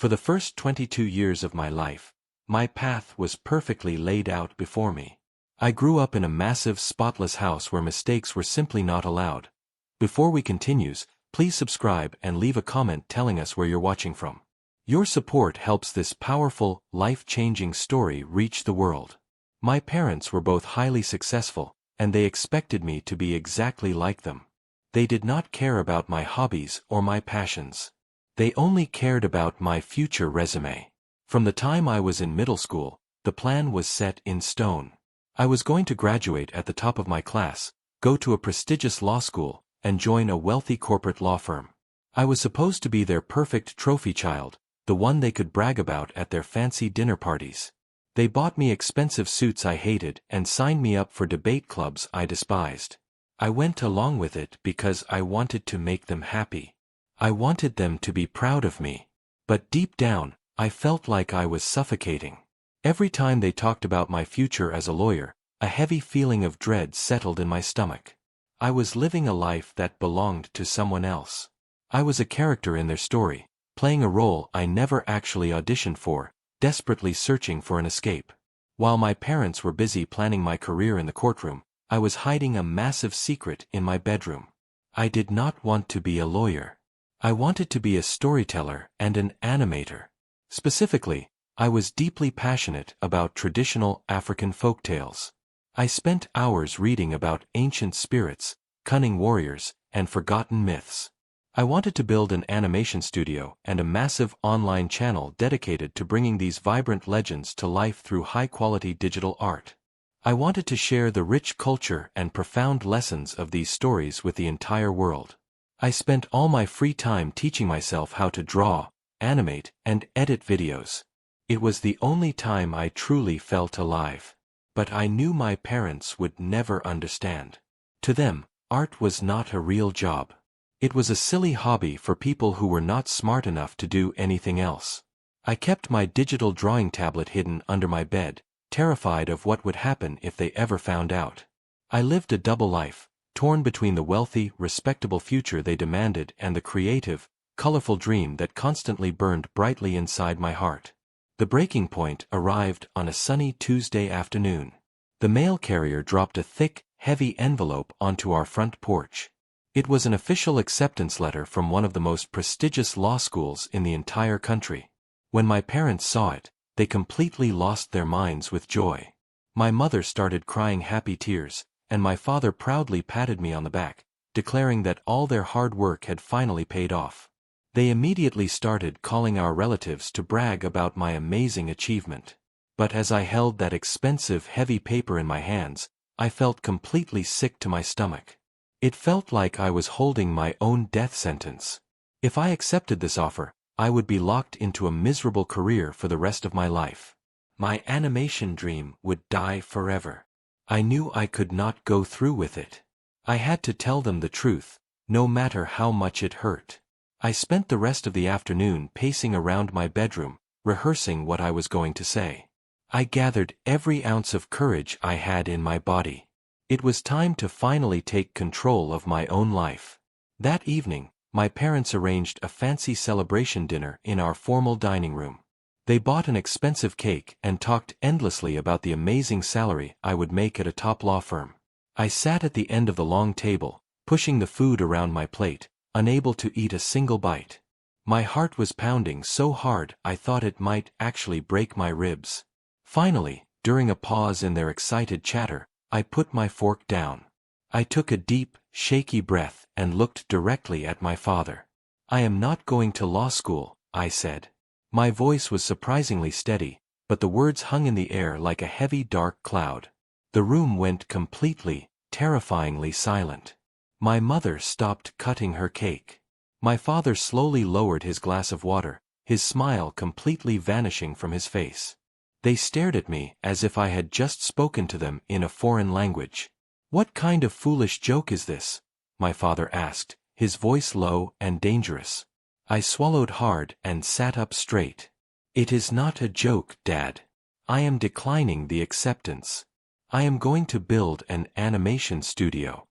For the first 22 years of my life, my path was perfectly laid out before me. I grew up in a massive, spotless house where mistakes were simply not allowed. Before we continues, please subscribe and leave a comment telling us where you're watching from. Your support helps this powerful, life-changing story reach the world. My parents were both highly successful, and they expected me to be exactly like them. They did not care about my hobbies or my passions. They only cared about my future resume. From the time I was in middle school, the plan was set in stone. I was going to graduate at the top of my class, go to a prestigious law school, and join a wealthy corporate law firm. I was supposed to be their perfect trophy child, the one they could brag about at their fancy dinner parties. They bought me expensive suits I hated and signed me up for debate clubs I despised. I went along with it because I wanted to make them happy. I wanted them to be proud of me. But deep down, I felt like I was suffocating. Every time they talked about my future as a lawyer, a heavy feeling of dread settled in my stomach. I was living a life that belonged to someone else. I was a character in their story, playing a role I never actually auditioned for, desperately searching for an escape. While my parents were busy planning my career in the courtroom, I was hiding a massive secret in my bedroom. I did not want to be a lawyer. I wanted to be a storyteller and an animator. Specifically, I was deeply passionate about traditional African folktales. I spent hours reading about ancient spirits, cunning warriors, and forgotten myths. I wanted to build an animation studio and a massive online channel dedicated to bringing these vibrant legends to life through high-quality digital art. I wanted to share the rich culture and profound lessons of these stories with the entire world. I spent all my free time teaching myself how to draw, animate, and edit videos. It was the only time I truly felt alive. But I knew my parents would never understand. To them, art was not a real job. It was a silly hobby for people who were not smart enough to do anything else. I kept my digital drawing tablet hidden under my bed, terrified of what would happen if they ever found out. I lived a double life, torn between the wealthy, respectable future they demanded and the creative, colorful dream that constantly burned brightly inside my heart. The breaking point arrived on a sunny Tuesday afternoon. The mail carrier dropped a thick, heavy envelope onto our front porch. It was an official acceptance letter from one of the most prestigious law schools in the entire country. When my parents saw it, they completely lost their minds with joy. My mother started crying happy tears, and my father proudly patted me on the back, declaring that all their hard work had finally paid off. They immediately started calling our relatives to brag about my amazing achievement. But as I held that expensive, heavy paper in my hands, I felt completely sick to my stomach. It felt like I was holding my own death sentence. If I accepted this offer, I would be locked into a miserable career for the rest of my life. My animation dream would die forever. I knew I could not go through with it. I had to tell them the truth, no matter how much it hurt. I spent the rest of the afternoon pacing around my bedroom, rehearsing what I was going to say. I gathered every ounce of courage I had in my body. It was time to finally take control of my own life. That evening, my parents arranged a fancy celebration dinner in our formal dining room. They bought an expensive cake and talked endlessly about the amazing salary I would make at a top law firm. I sat at the end of the long table, pushing the food around my plate, unable to eat a single bite. My heart was pounding so hard I thought it might actually break my ribs. Finally, during a pause in their excited chatter, I put my fork down. I took a deep, shaky breath and looked directly at my father. "I am not going to law school," I said. My voice was surprisingly steady, but the words hung in the air like a heavy dark cloud. The room went completely, terrifyingly silent. My mother stopped cutting her cake. My father slowly lowered his glass of water, his smile completely vanishing from his face. They stared at me as if I had just spoken to them in a foreign language. "What kind of foolish joke is this?" my father asked, his voice low and dangerous. I swallowed hard and sat up straight. "It is not a joke, Dad. I am declining the acceptance. I am going to build an animation studio."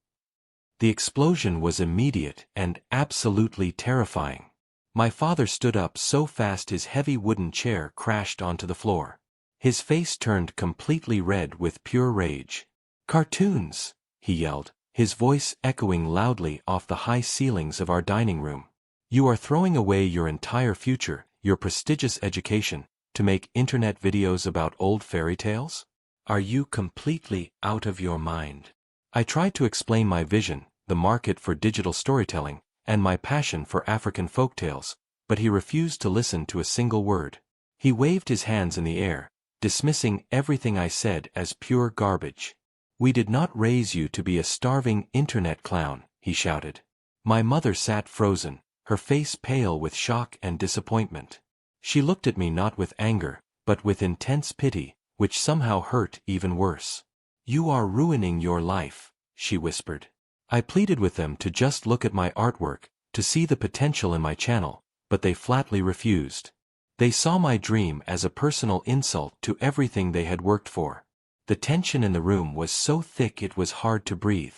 The explosion was immediate and absolutely terrifying. My father stood up so fast his heavy wooden chair crashed onto the floor. His face turned completely red with pure rage. "Cartoons!" he yelled, his voice echoing loudly off the high ceilings of our dining room. "You are throwing away your entire future, your prestigious education, to make internet videos about old fairy tales? Are you completely out of your mind?" I tried to explain my vision, the market for digital storytelling, and my passion for African folktales, but he refused to listen to a single word. He waved his hands in the air, dismissing everything I said as pure garbage. "We did not raise you to be a starving internet clown," he shouted. My mother sat frozen, her face pale with shock and disappointment. She looked at me not with anger, but with intense pity, which somehow hurt even worse. "You are ruining your life," she whispered. I pleaded with them to just look at my artwork, to see the potential in my channel, but they flatly refused. They saw my dream as a personal insult to everything they had worked for. The tension in the room was so thick it was hard to breathe.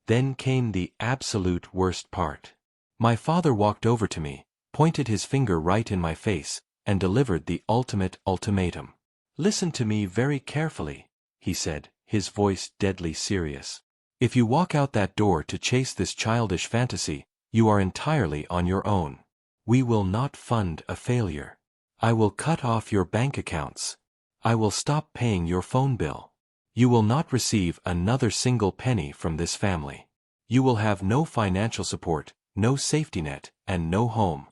Then came the absolute worst part. My father walked over to me, pointed his finger right in my face, and delivered the ultimate ultimatum. "Listen to me very carefully," he said, his voice deadly serious. "If you walk out that door to chase this childish fantasy, you are entirely on your own. We will not fund a failure. I will cut off your bank accounts. I will stop paying your phone bill. You will not receive another single penny from this family. You will have no financial support, no safety net, and no home."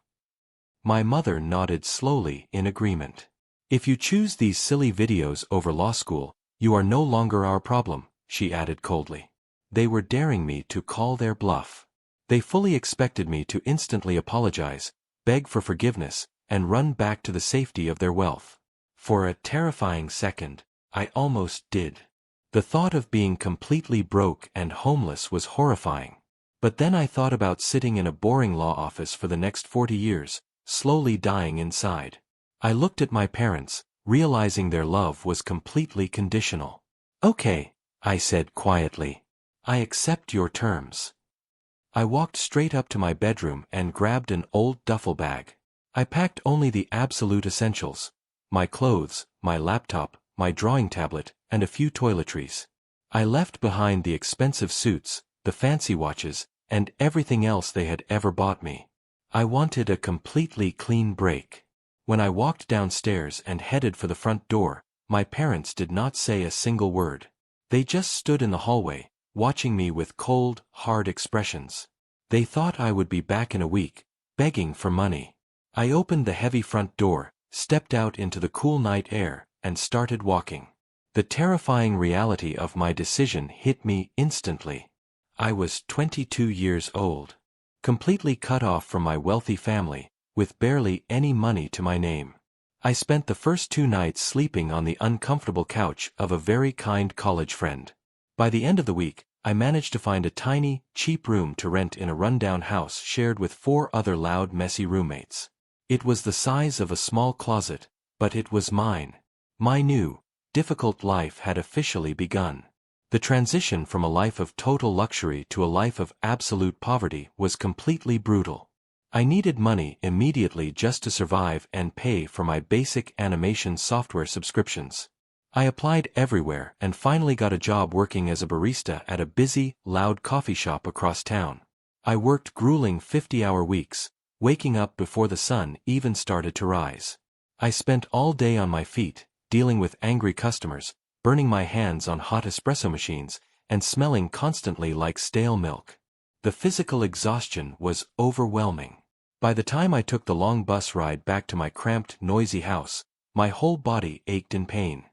My mother nodded slowly in agreement. "If you choose these silly videos over law school, you are no longer our problem," she added coldly. They were daring me to call their bluff. They fully expected me to instantly apologize, beg for forgiveness, and run back to the safety of their wealth. For a terrifying second, I almost did. The thought of being completely broke and homeless was horrifying. But then I thought about sitting in a boring law office for the next 40 years, slowly dying inside. I looked at my parents, realizing their love was completely conditional. "Okay," I said quietly. "I accept your terms." I walked straight up to my bedroom and grabbed an old duffel bag. I packed only the absolute essentials: my clothes, my laptop, my drawing tablet, and a few toiletries. I left behind the expensive suits, the fancy watches, and everything else they had ever bought me. I wanted a completely clean break. When I walked downstairs and headed for the front door, my parents did not say a single word. They just stood in the hallway, watching me with cold, hard expressions. They thought I would be back in a week, begging for money. I opened the heavy front door, stepped out into the cool night air, and started walking. The terrifying reality of my decision hit me instantly. I was 22 years old, completely cut off from my wealthy family, with barely any money to my name. I spent the first 2 nights sleeping on the uncomfortable couch of a very kind college friend. By the end of the week, I managed to find a tiny, cheap room to rent in a rundown house shared with 4 other loud, messy roommates. It was the size of a small closet, but it was mine. My new, difficult life had officially begun. The transition from a life of total luxury to a life of absolute poverty was completely brutal. I needed money immediately just to survive and pay for my basic animation software subscriptions. I applied everywhere and finally got a job working as a barista at a busy, loud coffee shop across town. I worked grueling 50-hour weeks, waking up before the sun even started to rise. I spent all day on my feet, dealing with angry customers, burning my hands on hot espresso machines, and smelling constantly like stale milk. The physical exhaustion was overwhelming. By the time I took the long bus ride back to my cramped, noisy house, my whole body ached in pain.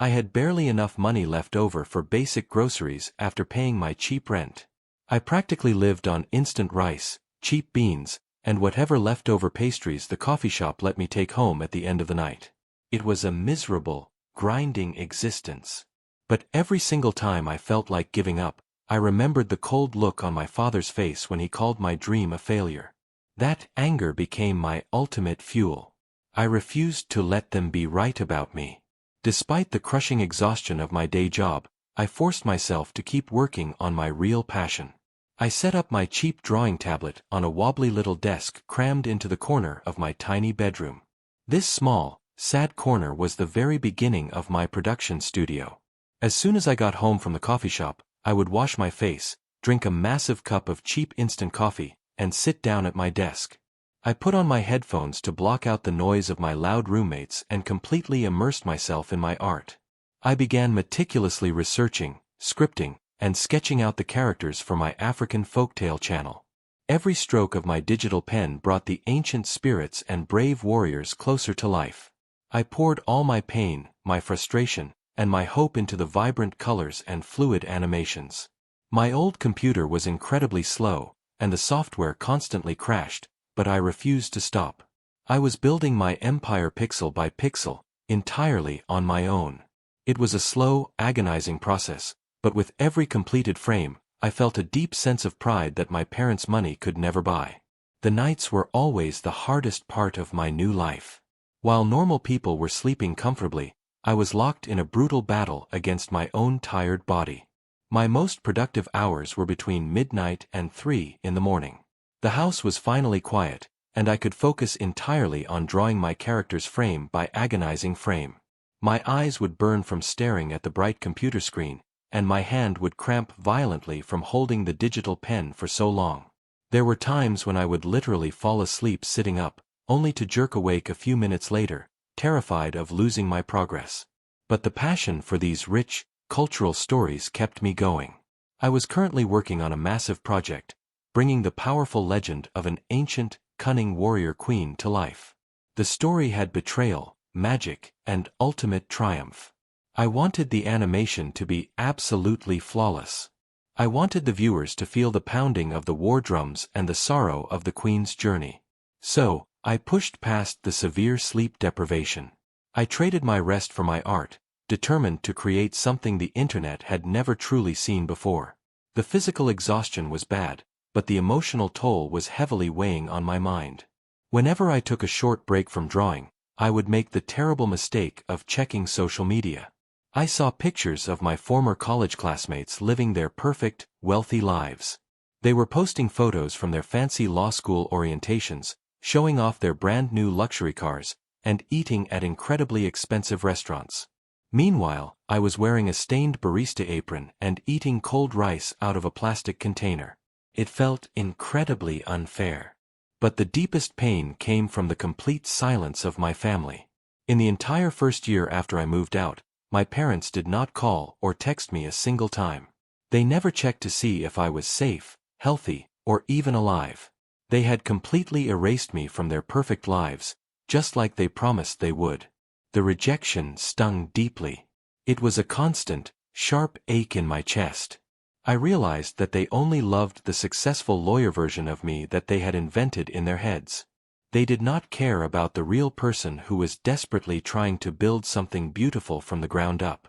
I had barely enough money left over for basic groceries after paying my cheap rent. I practically lived on instant rice, cheap beans, and whatever leftover pastries the coffee shop let me take home at the end of the night. It was a miserable, grinding existence. But every single time I felt like giving up, I remembered the cold look on my father's face when he called my dream a failure. That anger became my ultimate fuel. I refused to let them be right about me. Despite the crushing exhaustion of my day job, I forced myself to keep working on my real passion. I set up my cheap drawing tablet on a wobbly little desk crammed into the corner of my tiny bedroom. This small, sad corner was the very beginning of my production studio. As soon as I got home from the coffee shop, I would wash my face, drink a massive cup of cheap instant coffee, and sit down at my desk. I put on my headphones to block out the noise of my loud roommates and completely immersed myself in my art. I began meticulously researching, scripting, and sketching out the characters for my African folktale channel. Every stroke of my digital pen brought the ancient spirits and brave warriors closer to life. I poured all my pain, my frustration, and my hope into the vibrant colors and fluid animations. My old computer was incredibly slow, and the software constantly crashed, but I refused to stop. I was building my empire pixel by pixel, entirely on my own. It was a slow, agonizing process, but with every completed frame, I felt a deep sense of pride that my parents' money could never buy. The nights were always the hardest part of my new life. While normal people were sleeping comfortably, I was locked in a brutal battle against my own tired body. My most productive hours were between midnight and 3 in the morning. The house was finally quiet, and I could focus entirely on drawing my characters frame by agonizing frame. My eyes would burn from staring at the bright computer screen, and my hand would cramp violently from holding the digital pen for so long. There were times when I would literally fall asleep sitting up, only to jerk awake a few minutes later, terrified of losing my progress. But the passion for these rich, cultural stories kept me going. I was currently working on a massive project, bringing the powerful legend of an ancient, cunning warrior queen to life. The story had betrayal, magic, and ultimate triumph. I wanted the animation to be absolutely flawless. I wanted the viewers to feel the pounding of the war drums and the sorrow of the queen's journey. So, I pushed past the severe sleep deprivation. I traded my rest for my art, determined to create something the internet had never truly seen before. The physical exhaustion was bad, but the emotional toll was heavily weighing on my mind. Whenever I took a short break from drawing, I would make the terrible mistake of checking social media. I saw pictures of my former college classmates living their perfect, wealthy lives. They were posting photos from their fancy law school orientations, showing off their brand new luxury cars, and eating at incredibly expensive restaurants. Meanwhile, I was wearing a stained barista apron and eating cold rice out of a plastic container. It felt incredibly unfair. But the deepest pain came from the complete silence of my family. In the entire first year after I moved out, my parents did not call or text me a single time. They never checked to see if I was safe, healthy, or even alive. They had completely erased me from their perfect lives, just like they promised they would. The rejection stung deeply. It was a constant, sharp ache in my chest. I realized that they only loved the successful lawyer version of me that they had invented in their heads. They did not care about the real person who was desperately trying to build something beautiful from the ground up.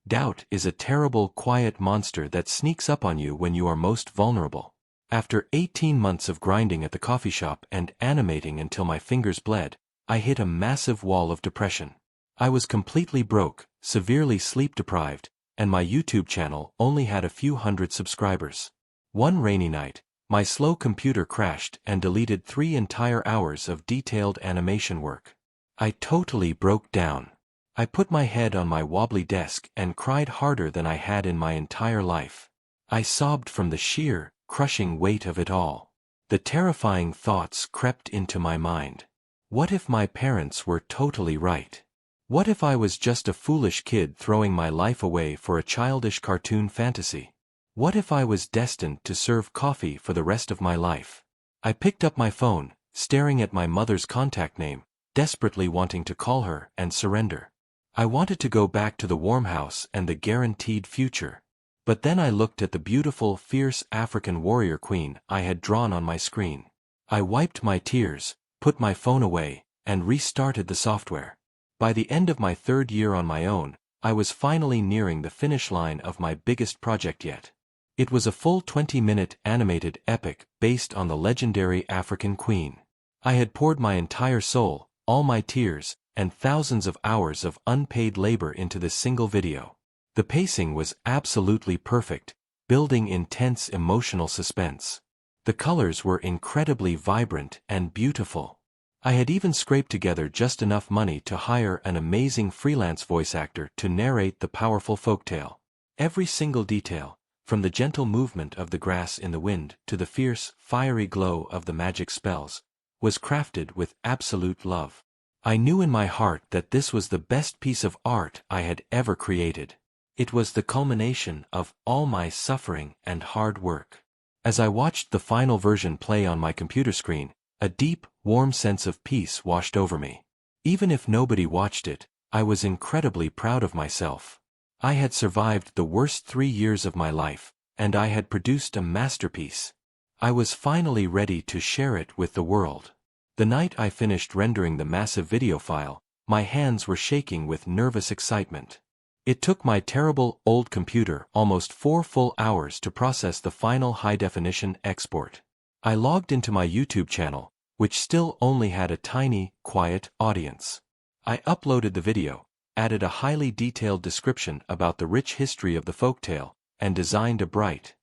Doubt is a terrible, quiet monster that sneaks up on you when you are most vulnerable. After 18 months of grinding at the coffee shop and animating until my fingers bled, I hit a massive wall of depression. I was completely broke, severely sleep-deprived, and my YouTube channel only had a few hundred subscribers. One rainy night, my slow computer crashed and deleted 3 entire hours of detailed animation work. I totally broke down. I put my head on my wobbly desk and cried harder than I had in my entire life. I sobbed from the sheer, crushing weight of it all. The terrifying thoughts crept into my mind. What if my parents were totally right? What if I was just a foolish kid throwing my life away for a childish cartoon fantasy? What if I was destined to serve coffee for the rest of my life? I picked up my phone, staring at my mother's contact name, desperately wanting to call her and surrender. I wanted to go back to the warm house and the guaranteed future. But then I looked at the beautiful, fierce African warrior queen I had drawn on my screen. I wiped my tears, put my phone away, and restarted the software. By the end of my 3rd year on my own, I was finally nearing the finish line of my biggest project yet. It was a full 20-minute animated epic based on the legendary African queen. I had poured my entire soul, all my tears, and thousands of hours of unpaid labor into this single video. The pacing was absolutely perfect, building intense emotional suspense. The colors were incredibly vibrant and beautiful. I had even scraped together just enough money to hire an amazing freelance voice actor to narrate the powerful folktale. Every single detail, from the gentle movement of the grass in the wind to the fierce, fiery glow of the magic spells, was crafted with absolute love. I knew in my heart that this was the best piece of art I had ever created. It was the culmination of all my suffering and hard work. As I watched the final version play on my computer screen, a deep, warm sense of peace washed over me. Even if nobody watched it, I was incredibly proud of myself. I had survived the worst 3 years of my life, and I had produced a masterpiece. I was finally ready to share it with the world. The night I finished rendering the massive video file, my hands were shaking with nervous excitement. It took my terrible, old computer almost 4 full hours to process the final high-definition export. I logged into my YouTube channel, which still only had a tiny, quiet audience. I uploaded the video, added a highly detailed description about the rich history of the folktale, and designed a bright,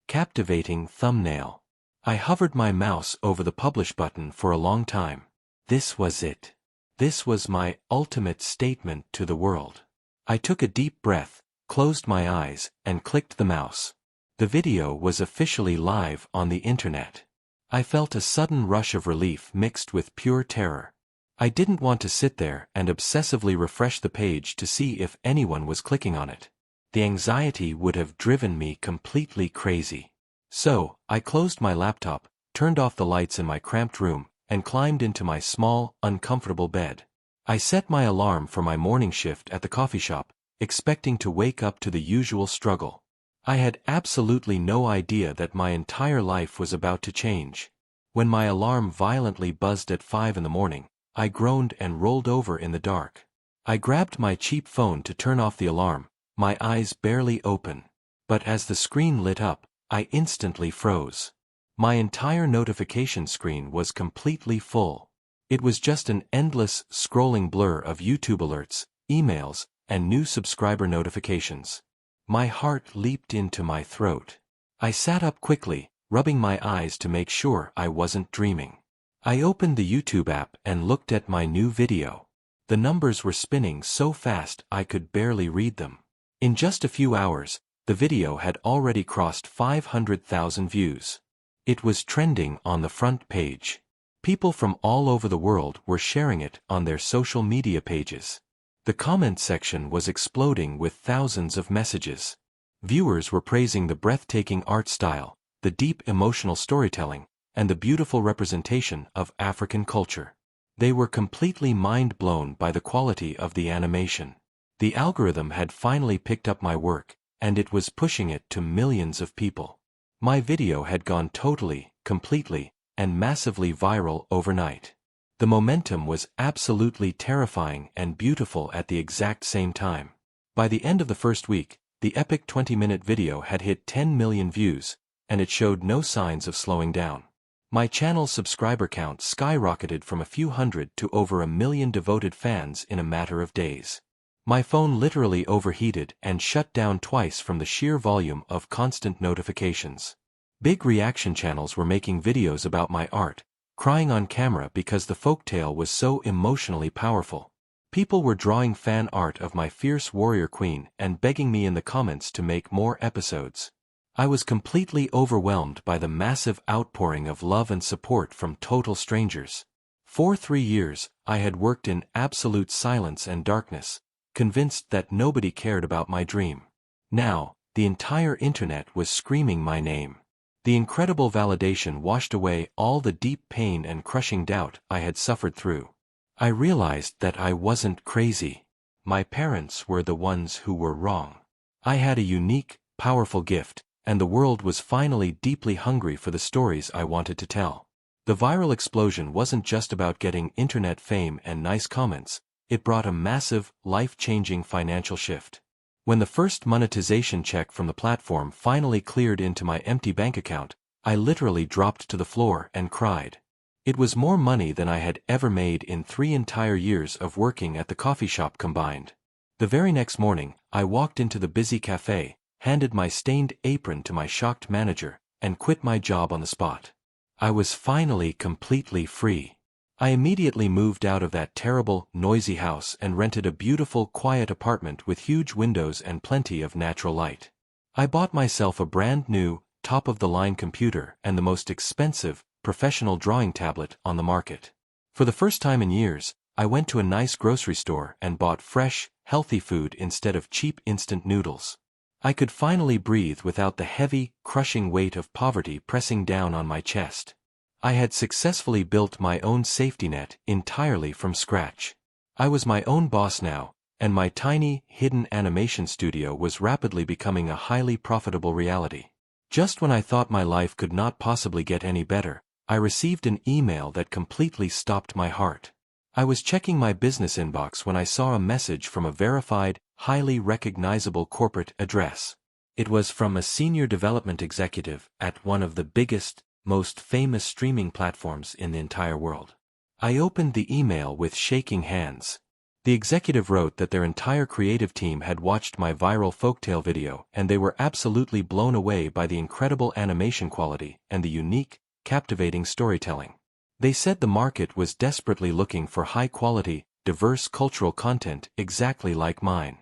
captivating thumbnail. I hovered my mouse over the publish button for a long time. This was it. This was my ultimate statement to the world. I took a deep breath, closed my eyes, and clicked the mouse. The video was officially live on the internet. I felt a sudden rush of relief mixed with pure terror. I didn't want to sit there and obsessively refresh the page to see if anyone was clicking on it. The anxiety would have driven me completely crazy. So, I closed my laptop, turned off the lights in my cramped room, and climbed into my small, uncomfortable bed. I set my alarm for my morning shift at the coffee shop, expecting to wake up to the usual struggle. I had absolutely no idea that my entire life was about to change. When my alarm violently buzzed at 5 in the morning, I groaned and rolled over in the dark. I grabbed my cheap phone to turn off the alarm, my eyes barely open. But as the screen lit up, I instantly froze. My entire notification screen was completely full. It was just an endless, scrolling blur of YouTube alerts, emails, and new subscriber notifications. My heart leaped into my throat. I sat up quickly, rubbing my eyes to make sure I wasn't dreaming. I opened the YouTube app and looked at my new video. The numbers were spinning so fast I could barely read them. In just a few hours, the video had already crossed 500,000 views. It was trending on the front page. People from all over the world were sharing it on their social media pages. The comment section was exploding with thousands of messages. Viewers were praising the breathtaking art style, the deep emotional storytelling, and the beautiful representation of African culture. They were completely mind-blown by the quality of the animation. The algorithm had finally picked up my work, and it was pushing it to millions of people. My video had gone totally, completely, and massively viral overnight. The momentum was absolutely terrifying and beautiful at the exact same time. By the end of the first week, the epic 20-minute video had hit 10 million views, and it showed no signs of slowing down. My channel's subscriber count skyrocketed from a few hundred to over 1 million devoted fans in a matter of days. My phone literally overheated and shut down twice from the sheer volume of constant notifications. Big reaction channels were making videos about my art, crying on camera because the folktale was so emotionally powerful. People were drawing fan art of my fierce warrior queen and begging me in the comments to make more episodes. I was completely overwhelmed by the massive outpouring of love and support from total strangers. For 3 years, I had worked in absolute silence and darkness, convinced that nobody cared about my dream. Now, the entire internet was screaming my name. The incredible validation washed away all the deep pain and crushing doubt I had suffered through. I realized that I wasn't crazy. My parents were the ones who were wrong. I had a unique, powerful gift, and the world was finally deeply hungry for the stories I wanted to tell. The viral explosion wasn't just about getting internet fame and nice comments, it brought a massive, life-changing financial shift. When the first monetization check from the platform finally cleared into my empty bank account, I literally dropped to the floor and cried. It was more money than I had ever made in 3 entire years of working at the coffee shop combined. The very next morning, I walked into the busy cafe, handed my stained apron to my shocked manager, and quit my job on the spot. I was finally completely free. I immediately moved out of that terrible, noisy house and rented a beautiful, quiet apartment with huge windows and plenty of natural light. I bought myself a brand new, top-of-the-line computer and the most expensive, professional drawing tablet on the market. For the first time in years, I went to a nice grocery store and bought fresh, healthy food instead of cheap instant noodles. I could finally breathe without the heavy, crushing weight of poverty pressing down on my chest. I had successfully built my own safety net entirely from scratch. I was my own boss now, and my tiny, hidden animation studio was rapidly becoming a highly profitable reality. Just when I thought my life could not possibly get any better, I received an email that completely stopped my heart. I was checking my business inbox when I saw a message from a verified, highly recognizable corporate address. It was from a senior development executive at one of the biggest, most famous streaming platforms in the entire world. I opened the email with shaking hands. The executive wrote that their entire creative team had watched my viral folktale video and they were absolutely blown away by the incredible animation quality and the unique, captivating storytelling. They said the market was desperately looking for high-quality, diverse cultural content exactly like mine.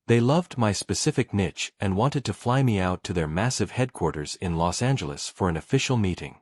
They loved my specific niche and wanted to fly me out to their massive headquarters in Los Angeles for an official meeting.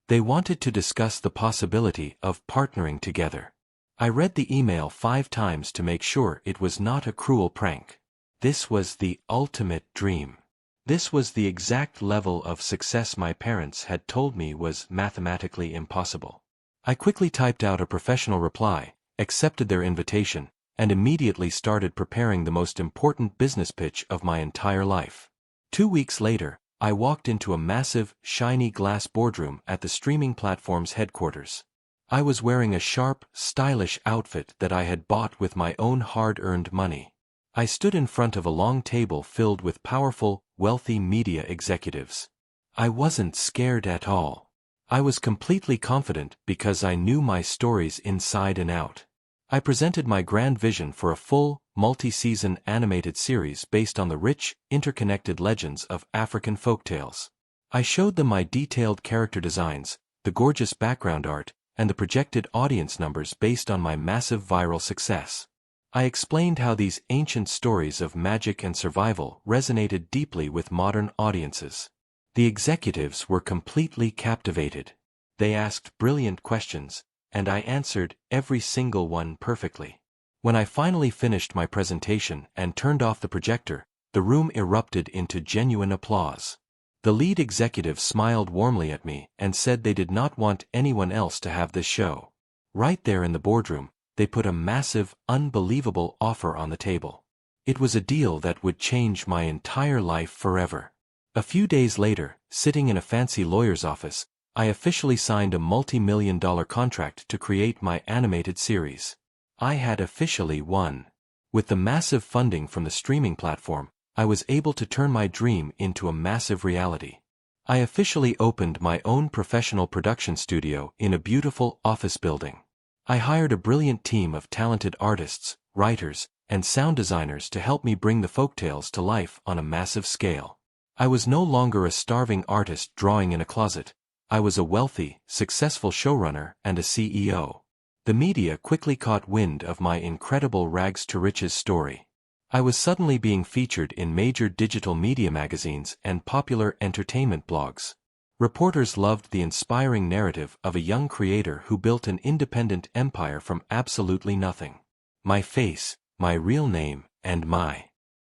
They wanted to discuss the possibility of partnering together. I read the email 5 times to make sure it was not a cruel prank. This was the ultimate dream. This was the exact level of success my parents had told me was mathematically impossible. I quickly typed out a professional reply, accepted their invitation, and immediately started preparing the most important business pitch of my entire life. 2 weeks later, I walked into a massive, shiny glass boardroom at the streaming platform's headquarters. I was wearing a sharp, stylish outfit that I had bought with my own hard-earned money. I stood in front of a long table filled with powerful, wealthy media executives. I wasn't scared at all. I was completely confident because I knew my stories inside and out. I presented my grand vision for a full, multi-season animated series based on the rich, interconnected legends of African folktales. I showed them my detailed character designs, the gorgeous background art, and the projected audience numbers based on my massive viral success. I explained how these ancient stories of magic and survival resonated deeply with modern audiences. The executives were completely captivated. They asked brilliant questions, and I answered every single one perfectly. When I finally finished my presentation and turned off the projector, the room erupted into genuine applause. The lead executive smiled warmly at me and said they did not want anyone else to have this show. Right there in the boardroom, they put a massive, unbelievable offer on the table. It was a deal that would change my entire life forever. A few days later, sitting in a fancy lawyer's office, I officially signed a multi-million-dollar contract to create my animated series. I had officially won. With the massive funding from the streaming platform, I was able to turn my dream into a massive reality. I officially opened my own professional production studio in a beautiful office building. I hired a brilliant team of talented artists, writers, and sound designers to help me bring the folktales to life on a massive scale. I was no longer a starving artist drawing in a closet. I was a wealthy, successful showrunner and a CEO. The media quickly caught wind of my incredible rags-to-riches story. I was suddenly being featured in major digital media magazines and popular entertainment blogs. Reporters loved the inspiring narrative of a young creator who built an independent empire from absolutely nothing. My face, my real name, and my